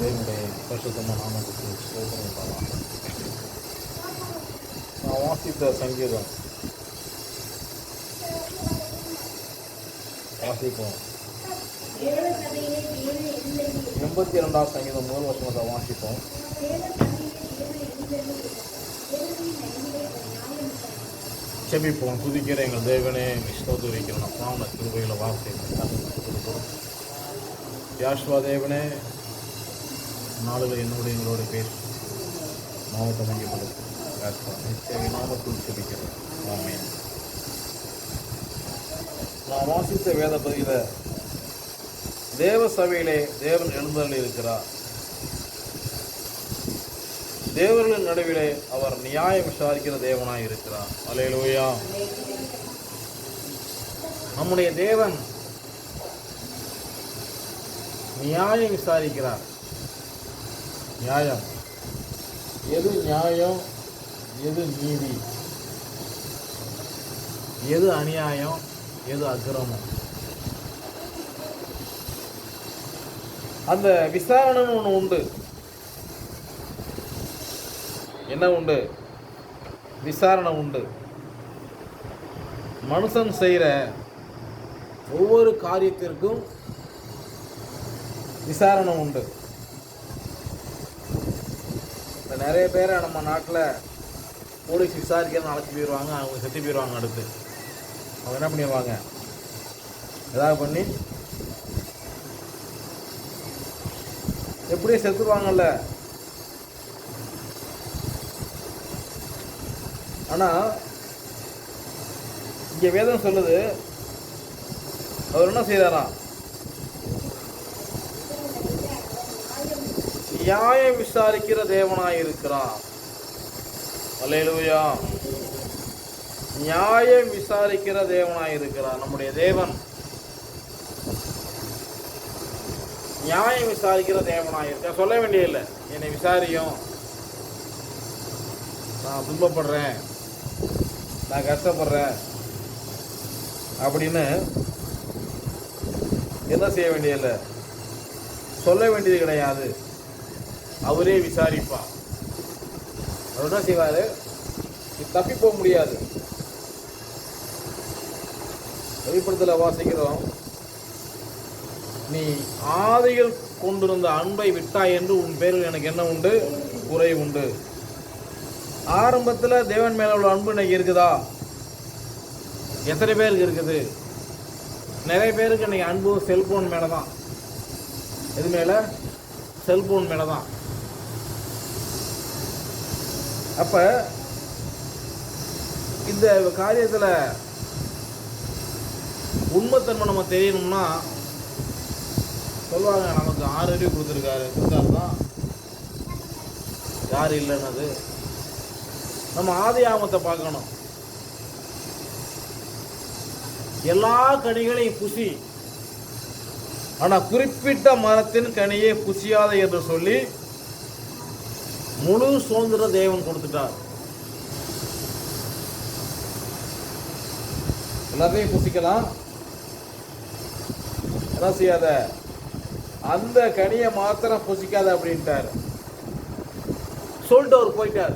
தேவனுடைய பரிசுத்தமான நாமத்துக்கு ஸ்தோத்திரம் உண்டாவதாக. நான் வாசித்த சங்கீதம் வாசிப்போம். 82 சங்கீதம் முதல் வசனத்தை வாசிப்போம். செபிப்போம். துதிக்கிற எங்கள் தேவனே ஸ்தோத்திரிக்கிறோம். அப்பா கிருபையில் வார்த்தை யாஷ்வா தேவனே நாளில் என்னோட எங்களோட பேசும் மாவட்டம் வங்கிப்படுது நாமத்தில் செபிக்கிறோம். ஆமென். நான் வாசித்த வேத பதிவில் தேவ சபையிலே தேவன் எழுந்தருளி இருக்கிறார். தேவர்களின் நடுவிலே அவர் நியாயம் விசாரிக்கிற தேவனாய் இருக்கிறார். அல்லேலூயா. நம்முடைய தேவன் நியாயம் விசாரிக்கிறார். நியாயம் எது நியாயம், எது நீதி, எது அநியாயம், எது அக்கிரமம், அந்த விசாரணைன்னு ஒன்று உண்டு. என்ன உண்டு? விசாரணை உண்டு. மனுஷன் செய்கிற ஒவ்வொரு காரியத்திற்கும் விசாரணை உண்டு. இப்போ நிறைய பேரை நம்ம நாட்டில் போலீஸ் விசாரிக்கிறன்னு அழைச்சி போயிடுவாங்க. அவங்க செத்து போயிடுவாங்க. அடுத்து அவங்க என்ன பண்ணிடுவாங்க? ஏதாவது பண்ணி எப்படியும் செத்துருவாங்கல்ல. ஆனால் இங்கே வேதம் சொல்லுது, அவர் என்ன செய்தாராம்? நியாயம் விசாரிக்கிற தேவனாய் இருக்கிறார். அல்லேலூயா. நியாயம் விசாரிக்கிற தேவனாய் இருக்கிறார். நம்முடைய தேவன் நியாயம் விசாரிக்கிற தேவனாய் இருக்க. சொல்ல வேண்டியதில்லை, என்னை விசாரியும், நான் துன்பப்படுறேன், நான் கஷ்டப்படுறேன் அப்படின்னு என்ன செய்ய வேண்டியதில்லை, சொல்ல வேண்டியது கிடையாது. அவரே விசாரிப்பார். அவர் என்ன செய்வார்? தப்பி போக முடியாது. வெளிப்படுத்தல வாசிக்கிறோம், நீ ஆதிகள் கொண்டிருந்த அன்பை விட்டாய் என்று உன் பேரில் எனக்கு என்ன உண்டு? குறை உண்டு. ஆரம்பத்தில் தேவன் மேல உள்ள அன்பு இன்னைக்கு இருக்குதா? எத்தனை பேருக்கு இருக்குது? நிறைய பேருக்கு இன்னைக்கு அன்பு செல்போன் மேலே தான். எது மேலே? செல்போன் மேலே தான். அப்போ இந்த காரியத்தில் உண்மைத்தன்மை நம்ம தெரியணும்னா சொல்லுவாங்க, நமக்கு 6 அறிவு கொடுத்தாரு தான் யார் இல்லைன்னது. நம்ம ஆதி ஆமத்தை பார்க்கணும். எல்லா கனிகளையும் புசி, ஆனால் குறிப்பிட்ட மரத்தின் கனியை புசியாத என்று சொல்லி முழு சுதந்திர தேவன் கொடுத்துட்டார். எல்லாத்தையும் புசிக்கலாம், என்ன செய்யாத, அந்த கனியை மாத்திரம் புசிக்காத அப்படின்ட்டார். சொல்லிட்டு அவர் போயிட்டார்.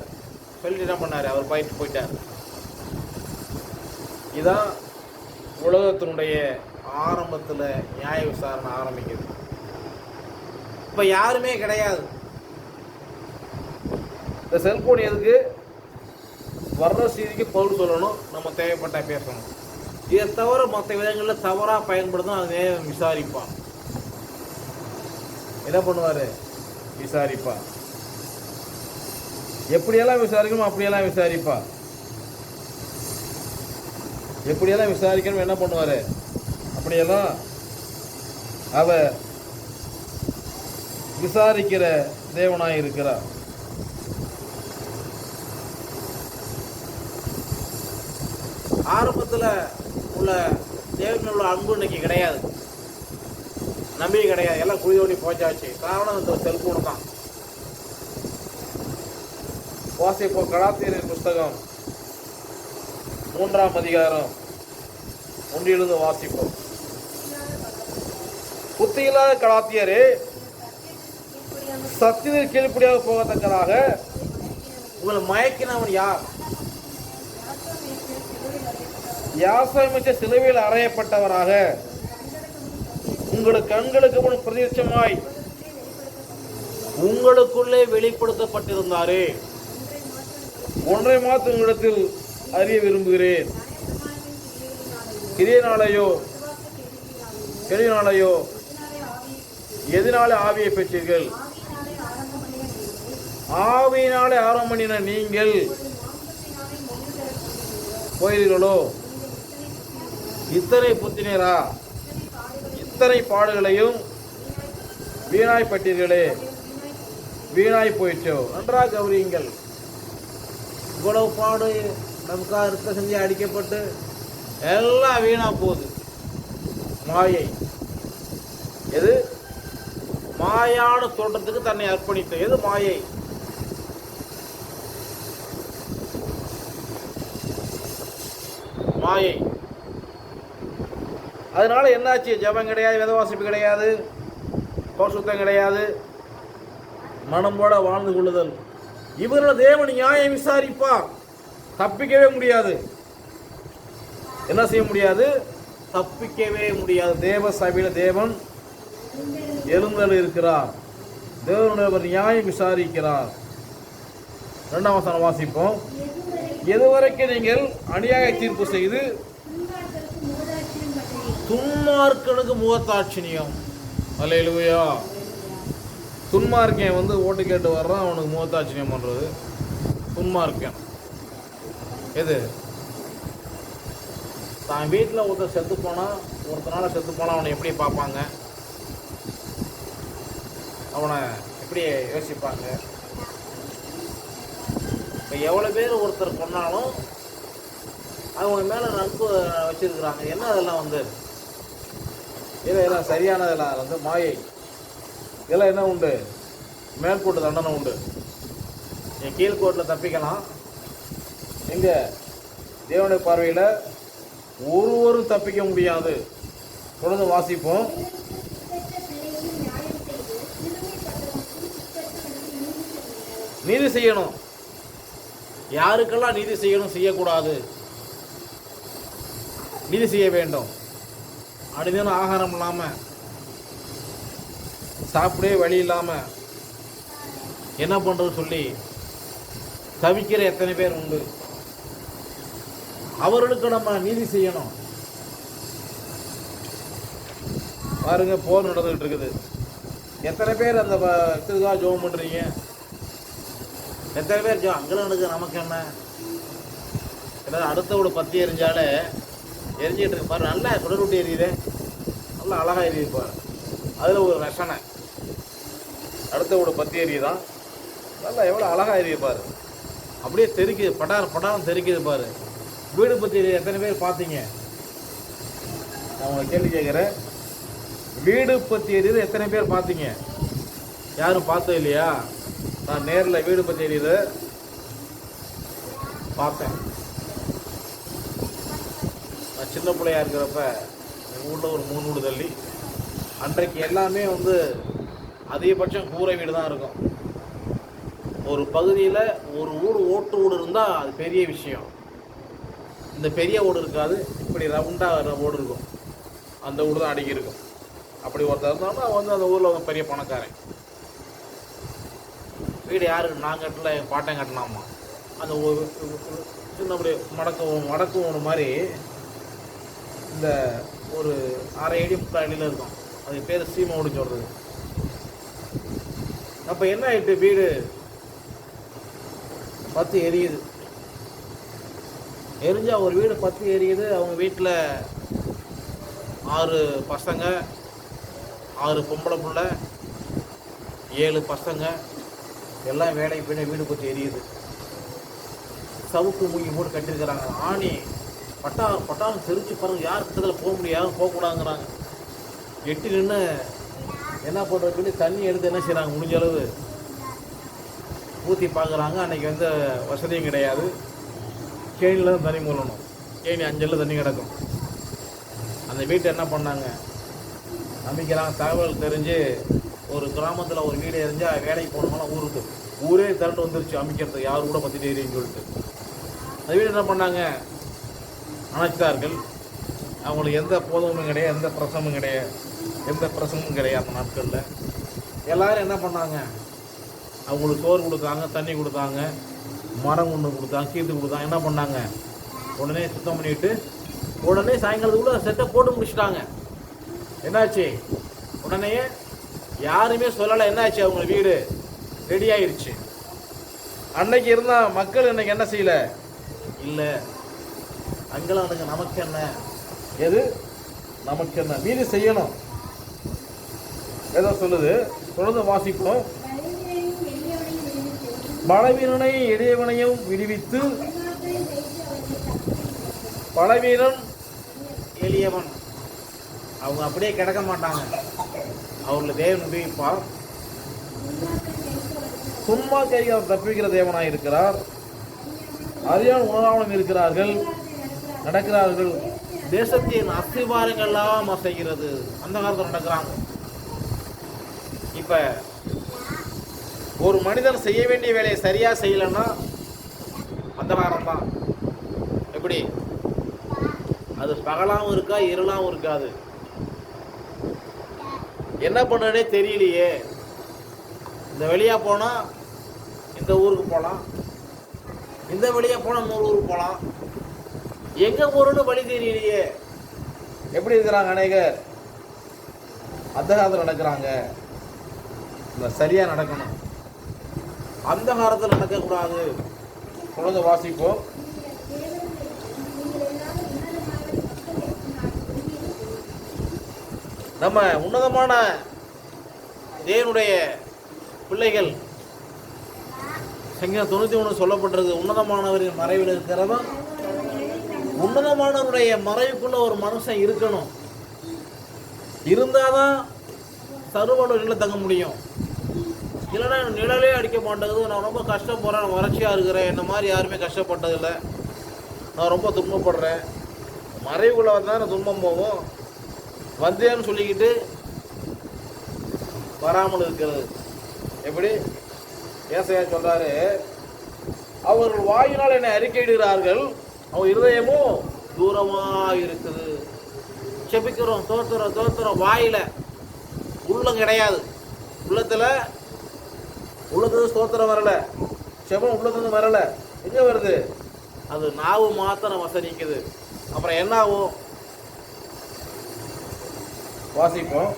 சொல்லிட்டு என்ன பண்ணாரு? அவர் போயிட்டார். இதான் உலகத்தினுடைய ஆரம்பத்தில் நியாய விசாரணை ஆரம்பிக்குது. இப்போ யாருமே கிடையாது. இந்த செல்போன் எதுக்கு? வர்ற செய்திக்கு பவுல் சொல்லணும், நம்ம தேவைப்பட்ட பேசணும். இதை தவிர மற்ற விதங்களில் தவறாக பயன்படுத்தும், அதை விசாரிப்பான். என்ன பண்ணுவார்? விசாரிப்பா. எப்படியெல்லாம் விசாரிக்கணும் அப்படியெல்லாம் விசாரிப்பா. எப்படியெல்லாம் விசாரிக்கணும் என்ன பண்ணுவார்? அப்படியெல்லாம் அவர் விசாரிக்கிற தேவனாய் இருக்கிறார். ஆரம்பத்தில் உள்ள தேவனில் உள்ள அன்பு இன்னைக்கு கிடையாது, நம்பிக்கை கிடையாது. எல்லாம் குழி போச்சாச்சு. காரணம் இந்த செல்போன் தான். வாசிப்போம். கலாத்தியரின் புஸ்தகம் 3ஆம் அதிகாரம் 1 வாசிப்போம். புத்தியில்லாத கலாத்தியரே, சத்தியத்தில் கீழ்ப்படியாக போகத்தக்கதாக உங்களை மயக்கினவன் யார்? யாசமிச்ச சிலுவையில் அறையப்பட்டவராக உங்களது கண்களுக்கு முன் பிரதிட்சமாய் உங்களுக்குள்ளே வெளிப்படுத்தப்பட்டிருந்தாரே. ஒன்றை மாத்திரம் உங்களிடத்தில் அறிய விரும்புகிறேன். கிரியையினாலேயோ கேள்வினாலேயோ எதனாலே ஆவியை பெற்றீர்கள்? ஆவியினாலே ஆரம்பம் பண்ணின நீங்கள் போயிருங்களோ? இத்தனை புத்தினரா? இத்தனை பாடுகளையும் வீணாய்ப்பட்டீர்களே. வீணாய் போயிட்டோ. நன்றாக கவனியுங்கள். இவ்வளவு பாடு நமக்காக இருக்க செஞ்சு அடிக்கப்பட்டு எல்லாம் வீணா போகுது. மாயை. எது? மாயான தோற்றத்துக்கு தன்னை அர்ப்பணித்த எது? மாயை. மாயை. அதனால என்னாச்சு? ஜபம் கிடையாது, வேதவாசிப்பு கிடையாது, பரிசுத்தம் கிடையாது, மனம் போட வாழ்ந்து கொள்ளுதல். இவர்கள் தேவன் நியாயம் விசாரிப்பார். தப்பிக்கவே முடியாது. என்ன செய்ய முடியாது? தப்பிக்கவே முடியாது. தேவ சபையில தேவன் எழுந்தல் இருக்கிறார். தேவனுடைய நியாயம் விசாரிக்கிறார். 2ஆம் வசனம் வாசிப்போம். எதுவரைக்கும் நீங்கள் அநியாய தீர்ப்பு செய்து துன்மார்க்கனுக்கு முகத்தாட்சிணியம். அல்லேலூயா. துன்மார்க்கன் ஓட்டு கேட்டு வர்றான், அவனுக்கு முகத்தாட்சிணியம் பண்றது துன்மார்க்கன். எது? தான் வீட்டில் ஒருத்தர் செத்து போனா, ஒருத்தனால செத்து போனா அவனை எப்படி பார்ப்பாங்க? அவனை எப்படி யோசிப்பாங்க? இப்போ எவ்வளோ பேர் ஒருத்தர் கொண்டாலும் அவங்க மேலே நட்பு வச்சிருக்கிறாங்க. என்ன அதெல்லாம் இதெல்லாம் சரியானதெல்லாம் மாயை. இதெல்லாம் என்ன உண்டு? மேற்கோட்டு தண்டனை உண்டு. என் கீழ்கோட்டில் தப்பிக்கலாம். எங்கே? தேவனுடைய பார்வையில் ஒருவரும் தப்பிக்க முடியாது. தொடர்ந்து வாசிப்போம். நீதி செய்யணும். யாருக்கெல்லாம் நீதி செய்யணும், செய்யக்கூடாது? நீதி செய்ய வேண்டும். அடிதான ஆகாரம் இல்லாமல், சாப்பிடவே வழி இல்லாமல் என்ன பண்ணுறது சொல்லி தவிக்கிற எத்தனை பேர் உண்டு. அவர்களுக்கு நம்ம நீதி செய்யணும். பாருங்க, போர் நடந்துகிட்டு இருக்குது. எத்தனை பேர் அந்த இதுக்காக ஜோம் பண்ணுறீங்க? எத்தனை பேர் அங்கே நடக்குது? நமக்கு என்ன? ஏதாவது அடுத்த ஒரு பற்றி எரிஞ்சாலே எரிஞ்சிட்டு இருக்கு பாரு. நல்லா சுடருட்டி எரியுது, நல்லா அழகாக எரியுதுப்பார். அதில் ஒரு ரசனை. அடுத்த ஒரு பற்றி எரியுதான், நல்லா எவ்வளோ அழகாக எரியுப்பார். அப்படியே தெரிக்குது, படாரம் படாரம் தெரிக்குது பாரு. வீடு பற்றி எத்தனை பேர் பார்த்தீங்க? நான் உங்களை கேள்வி கேட்குறேன். வீடு பற்றி எரியுது எத்தனை பேர் பார்த்தீங்க? யாரும் பார்த்தது இல்லையா? நான் நேரில் வீடு பற்றி எரியுது பார்த்தேன். நான் சின்ன பிள்ளையா இருக்கிறப்ப எங்கள் ஊரில் ஒரு 3 வீடு தள்ளி, அன்றைக்கு எல்லாமே அதிகபட்சம் கூரை வீடு தான் இருக்கும். ஒரு பகுதியில் ஒரு வீடு ஓட்டு வீடு இருந்தால் அது பெரிய விஷயம். இந்த பெரிய ஓடு இருக்காது, இப்படி ரவுண்டாக ஓடு இருக்கும். அந்த வீடு தான் அடிக்கி இருக்கும். அப்படி ஒருத்தர் இருந்தாலும் அந்த ஊரில் பெரிய பணக்காரன். வீடு யாரு? நான் கட்டல, என் பாட்டன் கட்டினாமா. அந்த ஒரு சின்ன அப்படி மடக்கு ஒன்று மாதிரி இந்த ஒரு 1/2 அடி 3 அடியில் இருக்கும். அது பேர் சீமை ஓடி சொல்கிறது. அப்போ என்ன ஆயிட்டு? வீடு பத்து எரியுது. எரிஞ்சா ஒரு வீடு 10 எரியுது. அவங்க வீட்டில் 6 பசங்க, 6 பொம்பளை பிள்ளை, 7 பசங்க, எல்லாம் வேலைக்கு போய் வீடு பற்றி எரியுது. சவுக்கு மூங்கி போட்டு கட்டியிருக்கிறாங்க. ஆணி பட்டாலும் தெரிச்சு பாருங்க. யார் கிட்டத்தில் போக முடியும், யாரும் போகக்கூடாதுங்கிறாங்க. எட்டு நின்று என்ன பண்ணுறதுன்னு தண்ணி எடுத்து என்ன செய்கிறாங்க, முடிஞ்ச அளவு ஊற்றி பார்க்குறாங்க. அன்றைக்கி வசதியும் கிடையாது. கேணியில் தான் தண்ணி மூலணும். கேணி 5 தண்ணி கிடக்கும். அந்த வீட்டை என்ன பண்ணாங்க, நம்பிக்கிறாங்க. தகவல் தெரிஞ்சு ஒரு கிராமத்தில் ஒரு வீடு எரிஞ்சால் வேலைக்கு போனவங்களாம் ஊரே திரண்டு வந்துருச்சு அமைக்கிறது, யார் கூட பற்றி தெரியுன்னு சொல்லிட்டு. அந்த வீடு என்ன பண்ணாங்க, அணைச்சிட்டார்கள். அவங்களுக்கு எந்த போதமும் கிடையாது, எந்த பிரசமும் கிடையாது. அந்த நாட்களில் எல்லோரும் என்ன பண்ணாங்க, அவங்களுக்கு சோறு கொடுத்தாங்க, தண்ணி கொடுத்தாங்க, மரம் ஒன்று கொடுத்தாங்க, கீர்த்து கொடுத்தாங்க. என்ன பண்ணாங்க, உடனே சுத்தம் பண்ணிவிட்டு உடனே சாயங்காலத்துக்குள்ளே செட்டை போட்டு முடிச்சுட்டாங்க. என்னாச்சு, உடனே யாருமே சொல்லலை, என்னாச்சு, அவங்க வீடு ரெடி ஆயிடுச்சு. அன்னைக்கு இருந்த மக்கள் இன்னைக்கு என்ன செய்யல, இல்லை அங்கெல்லாம் நமக்கு என்ன, எது நமக்கு என்ன, மீது செய்யணும். ஏதோ சொல்லுது, தொடர்ந்து வாசிப்போம். பலவீனனை எளியவனையும் விடுவித்து, பலவீனன் எளியவன் அவங்க அப்படியே கிடக்க மாட்டாங்க, அவர்களை தேவன் உபயோகிப்பார். சும்மா கைகள் தப்பிக்கிற தேவனாய் இருக்கிறார். அறியான் உணராமலும் இருக்கிறார்கள், நடக்கிறார்கள். தேசத்தின் அஸ்திபாரங்கள்லாம் அசைகிறது. அந்த காலத்தில் நடக்கிறாங்க. இப்ப ஒரு மனிதன் செய்ய வேண்டிய வேலையை சரியா செய்யலைன்னா அந்த காலம் தான். எப்படி, அது பகலாகவும் இருக்கா இருளாகவும் இருக்காது. என்ன பண்ணுறதே தெரியலையே. இந்த வழியா போனா இந்த ஊருக்கு போகலாம், இந்த வழியா போனால் இன்னொரு ஊருக்கு போகலாம், எங்க ஊருன்னு வழி தெரியலையே. எப்படி இருக்கிறாங்க அநேகர், அந்த காலத்தில் நடக்கிறாங்க. சரியா நடக்கணும், அந்த காலத்தில் நடக்கக்கூடாது. தொடர்ந்து வாசிப்போம். நம்ம உன்னதமான தேவனுடைய பிள்ளைகள், சங்கீதம் 91 சொல்லப்பட்டிருக்கு, உன்னதமானவரின் மறைவில் இருக்கிறவன். உன்னதமானவருடைய மறைவுக்குள்ள ஒரு மனுஷன் இருக்கணும். இருந்தாதான் சருவோட நிலை தங்க முடியும். இல்லைன்னா நிழலே அடிக்க மாட்டேங்குது, நான் ரொம்ப கஷ்டப்படுறேன், நான் வறட்சியாக இருக்கிறேன், என்ன மாதிரி யாருமே கஷ்டப்பட்டதில்லை, நான் ரொம்ப துன்பப்படுறேன். மறைவுக்குள்ள வந்தால் நான் துன்பம் போகும். வந்தேன்னு சொல்லிக்கிட்டு வராமல் இருக்கிறது. எப்படி ஏசாயா சொல்றாரு, அவர்கள் வாயினால் என்னை அறிக்கையிடுகிறார்கள், அவன் இருதயமும் தூரமாக இருக்குது. செபிக்கிறோம், தோத்துறோம் வாயில, உள்ளம் கிடையாது. உள்ளத்துல ஸ்தோத்திரம் வரல, செபம் உள்ளத்துல வரல. எங்க வருது, அது நாவு மாத்திரம் வசனிக்குது. அப்புறம் என்ன ஆகும், வாசிப்போம்.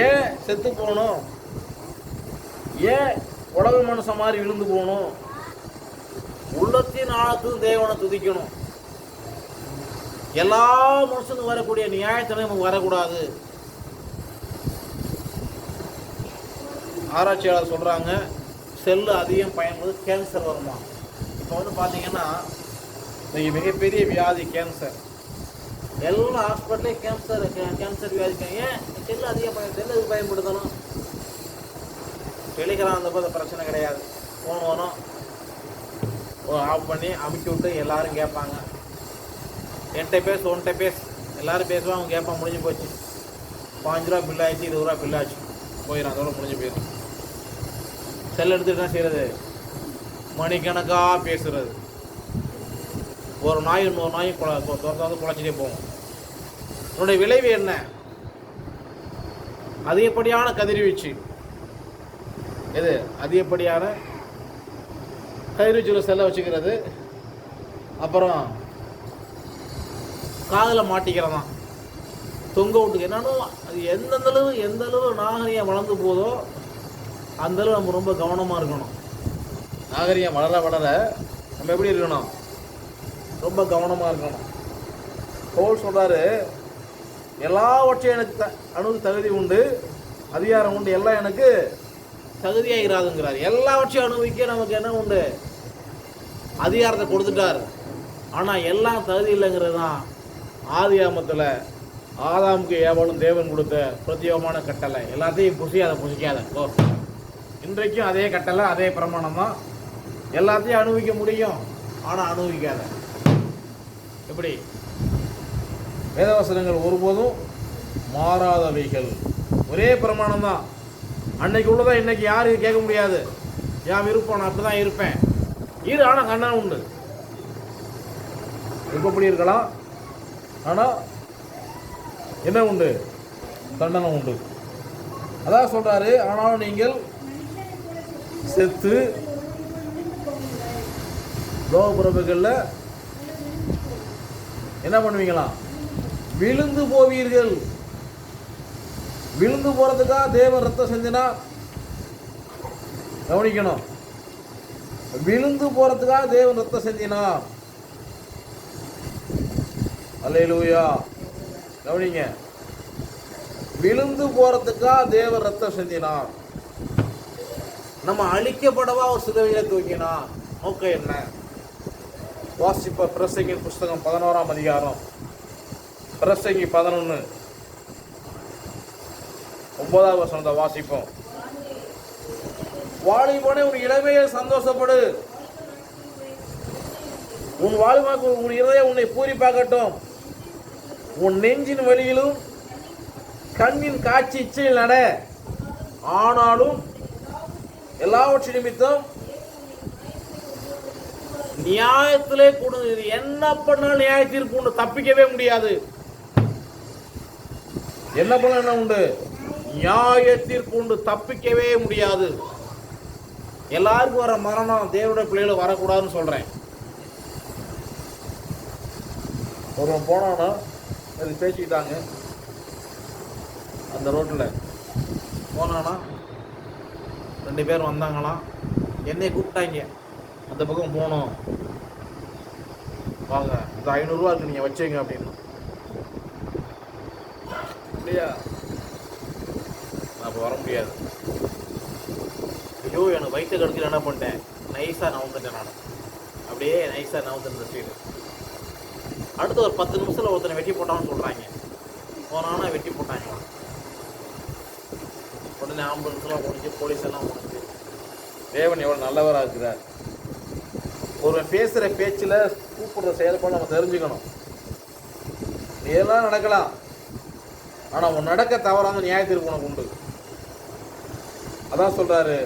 ஏன் செத்து போகணும், ஏன் உலக மனுஷன் மாதிரி விழுந்து போகணும். உள்ளத்தின் ஆழத்துக்கு தேவனை துதிக்கணும். எல்லா மனுஷனுக்கும் வரக்கூடிய நியாயத்தினை நமக்கு வரக்கூடாது. ஆராய்ச்சியாளர் சொல்றாங்க, செல்லு அதிகம் பயன்படுது கேன்சர் வருமா. இப்போ பார்த்தீங்கன்னா மிகப்பெரிய வியாதி கேன்சர். எல்லா ஹாஸ்பிட்டலையும் கேன்சர் வியாதிக்கு ஏன் செல்லு அதிகம் செல்லு பயன்படுத்தணும். டெலிகிராம் அந்த பிரச்சனை கிடையாது. ஃபோன் வரும், ஆஃப் பண்ணி அமுக்கி விட்டு எல்லாரும் கேட்பாங்க. என்கிட்ட பேசு, உன்கிட்ட பேசு, எல்லாரும் பேசுவாங்க, அவங்க கேட்பான், முடிஞ்சு போச்சு. 5 ரூபா பில் ஆயிடுச்சு, 20 ரூபா பில் ஆச்சு, போயிடும், அதோட முடிஞ்சு போயிடும். செல் எடுத்துட்டு என்ன செய்யறது, மணிக்கணக்காக பேசுறது. ஒரு நாய் இன்னொரு நாயும் வந்து குலைச்சிட்டே போகும். என்னுடைய விளைவு என்ன, அதிகப்படியான கதிர்வீச்சு. எது அதிகப்படியான கதிர்வீச்சில் செல்ல வச்சுக்கிறது. அப்புறம் காதில் மாட்டிக்கிறதான், தொங்க விட்டுக்கு. என்னன்னா அது எந்த அளவு நாகரிகம் வளர்ந்து போதோ அந்த அளவு நம்ம ரொம்ப கவனமாக இருக்கணும். நாகரிகம் வளர நம்ம எப்படி இருக்கணும், ரொம்ப கவனமாக இருக்கணும். பவுல் சொல்றாரு, எல்லாவற்றையும் எனக்கு அணுகு தகுதி உண்டு, அதிகாரம் உண்டு, எல்லாம் எனக்கு தகுதியாகிறாதுங்கிறார். எல்லாவற்றையும் அனுபவிக்க நமக்கு என்ன உண்டு, அதிகாரத்தை கொடுத்துட்டார். ஆனால் எல்லாம் தகுதி இல்லைங்கிறது தான் ஆதியாமத்தில் ஆதாமுக்கு ஏவலும் தேவன் கொடுத்த பிரத்யேகமான கட்டளை. எல்லாத்தையும் புசிக்காத. இன்றைக்கும் அதே கட்டளை, அதே பிரமாணம் தான். எல்லாத்தையும் அனுபவிக்க முடியும், ஆனால் அனுபவிக்காத. எப்படி வேதவசனங்கள் ஒருபோதும் மாறாதவைகள். ஒரே பிரமாணம் தான். அன்னைக்கு உள்ளதா இன்னைக்கு யாரும் கேட்க முடியாது. என் விருப்பம், நான் அப்படிதான் இருப்பேன். ஆனால் கண்ணா உண்டு. இப்படி இருக்கலாம், ஆனால் என்ன உண்டு? தண்டனை உண்டு. அதான் சொல்றாரு, ஆனாலும் நீங்கள் செத்து லோகபுரவுகளில் என்ன பண்ணுவீங்களா? விழுந்து போவீர்கள். விழுந்து போறதுக்காக தேவன் ரத்தம் செஞ்சினா கவனிக்கணும். விழுந்து போறதுக்காக தேவன் ரத்தம் செஞ்சினா, அல்லேலூயா, கவனிங்க. விழுந்து போறதுக்காக தேவன் ரத்தம் செஞ்சினார். நம்ம அழிக்கப்படவா ஒரு சிலுவையில தூக்கினார். நோக்கம் என்ன? வாசிப்ப பிரசங்கி புஸ்தகம் 11ஆம் அதிகாரம், பிரசங்கி 11 9வது வசனத்தை வாசிப்போம். வாலிபனே, உன் இளமையில் சந்தோஷப்படு. உன் வாழ்வாக்கு உன் இதயம் உன்னை பூரிப்பாக்கட்டும். உன் நெஞ்சின் வழியிலும் கண்ணின் காட்சி இச்சையில் நட. ஆனாலும் எல்லாவற்றின் நிமித்தம் நியாயத்திலே கூட என்ன பண்ணாலும் நியாய தீர்ப்பு உண்டு. தப்பிக்கவே முடியாது. என்ன பண்ண என்ன உண்டு? நியாய தீர்ப்பு உண்டு. தப்பிக்கவே முடியாது. எல்லாருக்கும் வர மரணம் தேவனுடைய பிள்ளைகளும் வரக்கூடாதுன்னு சொல்றேன். ஒருவன் போனானா அது பேசிக்கிட்டாங்க. அந்த ரோட்டில் போனானா 2 பேர் வந்தாங்களாம். என்னை கூப்பிட்டாங்க, அந்த பக்கம் போனோம், வாங்க இந்த 500 ரூபா இருக்கு, நீங்கள் வச்சுங்க அப்படின்னு. இல்லையா, நான் அப்போ வர முடியாது. ஐயோ, எனக்கு வயிற்று கடுக்கல. என்ன பண்ணிட்டேன்? நைஸாக நான் வந்துட்டேன். நான் அப்படியே நைஸாக நான் வந்துருந்த சைடு. அடுத்து ஒரு 10 நிமிஷத்தில் ஒருத்தனை வெட்டி போட்டான்னு சொல்கிறாங்க. போனானா வெட்டி போட்டாங்க. உடனே ஆம்புலன்ஸ்லாம் முடிஞ்சு, போலீஸ் எல்லாம் முடிஞ்சு. தேவன் எவ்வளோ நல்லவராக இருக்கிறார். ஒருவன் பேசுகிற பேச்சில் கூப்பிடுற செயல்பாடு நம்ம தெரிஞ்சுக்கணும். இதெல்லாம் நடக்கலாம், ஆனால் உன் நடக்க தவறான நியாயத்திற்கு உனக்கு உண்டு. அதான் சொல்றாரு,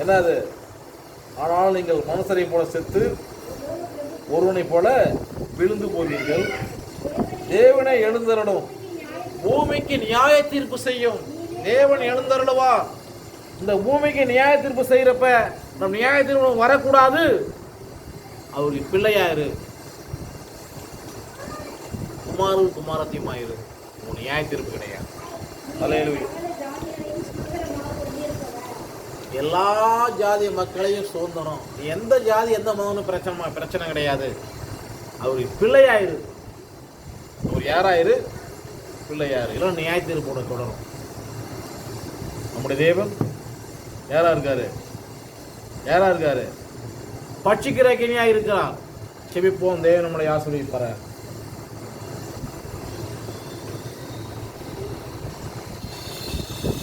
என்னது? ஆனாலும் நீங்கள் மனுஷரை போல செத்து ஒருவனை போல விழுந்து போவீர்கள். தேவனை எழுந்தருளும், பூமிக்கு நியாய தீர்ப்பு செய்யும். தேவன் எழுந்தருளுவா. இந்த பூமிக்கு நியாய தீர்ப்பு செய்யறப்ப நம் நியாய தீர்ப்பு வரக்கூடாது. அவருக்கு பிள்ளையாயிரு, குமாரத்தியுமாயிரு. உன் நியாய தீர்ப்பு கிடையாது. அல்லேலூயா. எல்லா ஜாதி மக்களையும் சுதந்திரம். எந்த ஜாதி எந்த மதம்னு பிரச்சனை கிடையாது. அவருக்கு பிள்ளையாயிரு. அவர் யாராயிரு? பிள்ளையாரு. இல்லை நியாய தீர்ப்போட தொடரும். நம்முடைய தேவன் யாரா இருக்காரு? யாரா இருக்காரு? பட்சிக்கிற கிணியா இருக்கிறார். செபிப்போம். தேவன் நம்மளை ஆசீர்வதிப்பார்.